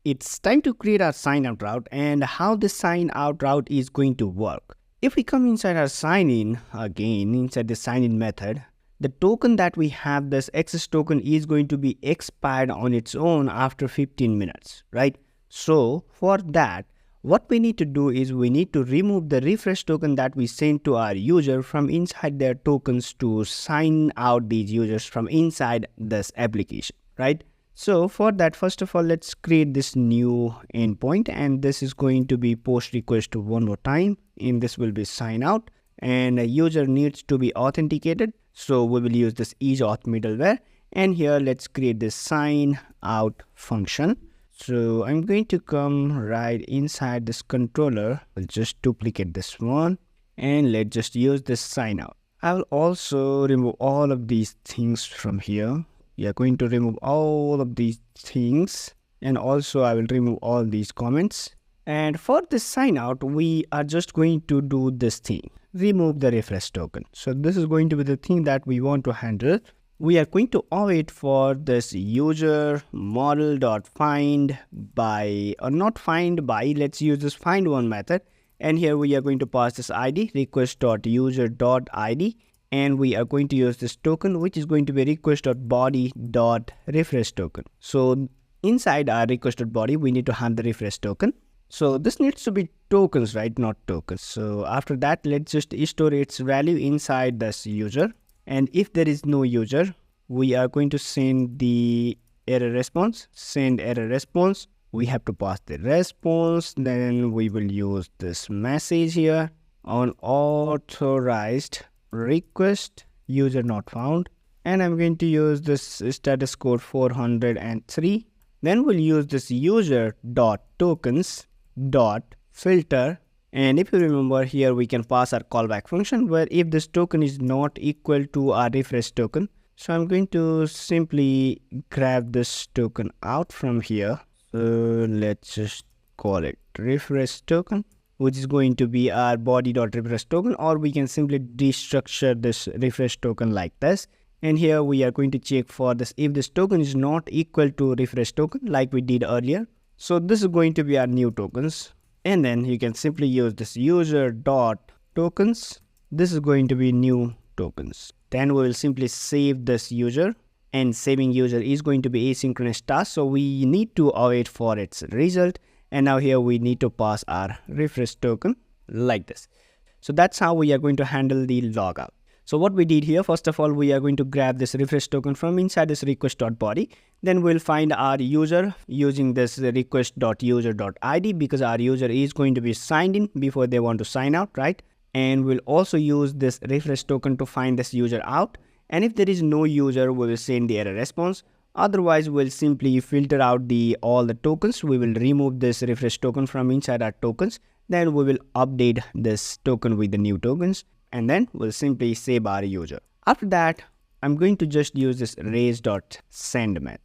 It's time to create our sign out route and how the sign out route is going to work. If we come inside our sign in again, inside the sign in method, the token that we have, this access token, is going to be expired on its own after 15 minutes, right? So for that, what we need to do is we need to remove the refresh token that we sent to our user from inside their tokens to sign out these users from inside this application, right? So for that, first of all, let's create this new endpoint, and this is going to be post request one more time, and this will be sign out, and a user needs to be authenticated. So we will use this isAuth middleware, and here let's create this sign out function. So I'm going to come right inside this controller. I'll just duplicate this one, and let's just use this sign out. I will also remove all of these things from here. We are going to remove all of these things, and also I will remove all these comments. And for this sign out, we are just going to do this thing, remove the refresh token. So this is going to be the thing that we want to handle. We are going to await for this user model.find by, or not find by, let's use this find one method. And here we are going to pass this ID, request.user.id. And we are going to use this token, which is going to be request.body.refresh token. So inside our request.body, we need to have the refresh token. So this needs to be tokens, right? Not tokens. So after that, let's just store its value inside this user. And if there is no user, we are going to send the error response, send error response. We have to pass the response. Then we will use this message here on authorized request user not found, and I'm going to use this status code 403. Then we'll use this user dot tokens dot filter, and if you remember, here we can pass our callback function where if this token is not equal to our refresh token. So I'm going to simply grab this token out from here. So let's just call it refresh token, which is going to be our body.refresh token, or we can simply destructure this refresh token like this. And here we are going to check for this if this token is not equal to refresh token like we did earlier. So this is going to be our new tokens. And then you can simply use this user.tokens. This is going to be new tokens. Then we will simply save this user, and saving user is going to be asynchronous task. So we need to await for its result. And now here we need to pass our refresh token like this. So that's how we are going to handle the logout. So what we did here, first of all, we are going to grab this refresh token from inside this request.body. Then we'll find our user using this request.user.id because our user is going to be signed in before they want to sign out, right? And we'll also use this refresh token to find this user out. And if there is no user, we will send the error response. Otherwise, we'll simply filter out all the tokens. We will remove this refresh token from inside our tokens. Then we will update this token with the new tokens. And then we'll simply save our user. After that, I'm going to just use this raise.send method.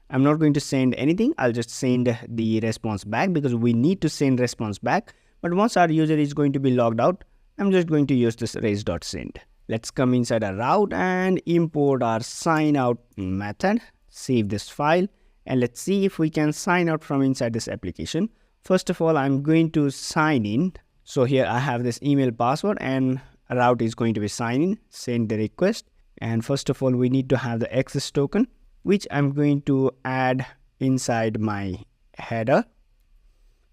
I'm not going to send anything. I'll just send the response back because we need to send response back. But once our user is going to be logged out, I'm just going to use this raise.send. Let's come inside our route and import our sign out method. Save this file, and let's see if we can sign out from inside this application. First of all, I'm going to sign in. So here I have this email password, and route is going to be sign in, send the request. And first of all, we need to have the access token, which I'm going to add inside my header.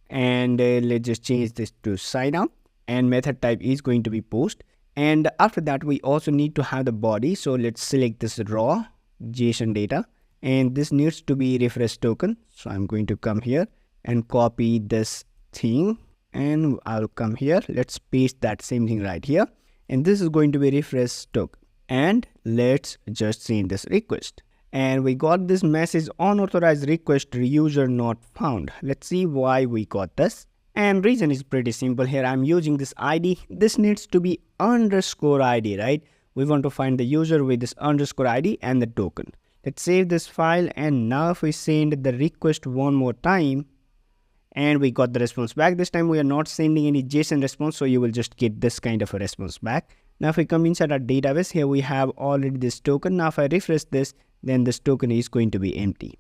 And let's just change this to sign out, and method type is going to be post. And after that, we also need to have the body. So let's select this raw JSON data, and this needs to be refresh token. So I'm going to come here and copy this thing, and I'll come here. Let's paste that same thing right here. And this is going to be refresh token. And let's just send this request. And we got this message unauthorized request user not found. Let's see why we got this. And reason is pretty simple here. I'm using this ID. This needs to be underscore ID, right? We want to find the user with this underscore ID and the token. Let's save this file. And now if we send the request one more time, and we got the response back. This time we are not sending any JSON response, so you will just get this kind of a response back. Now if we come inside our database, here we have already this token. Now if I refresh this, then this token is going to be empty.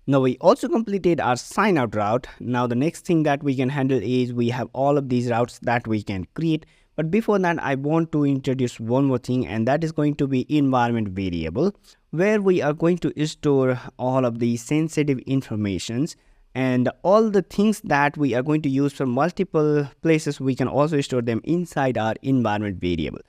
Now we also completed our sign out route. Now the next thing that we can handle is we have all of these routes that we can create. But before that, I want to introduce one more thing, and that is going to be environment variable, where we are going to store all of the sensitive informations and all the things that we are going to use from multiple places. We can also store them inside our environment variable.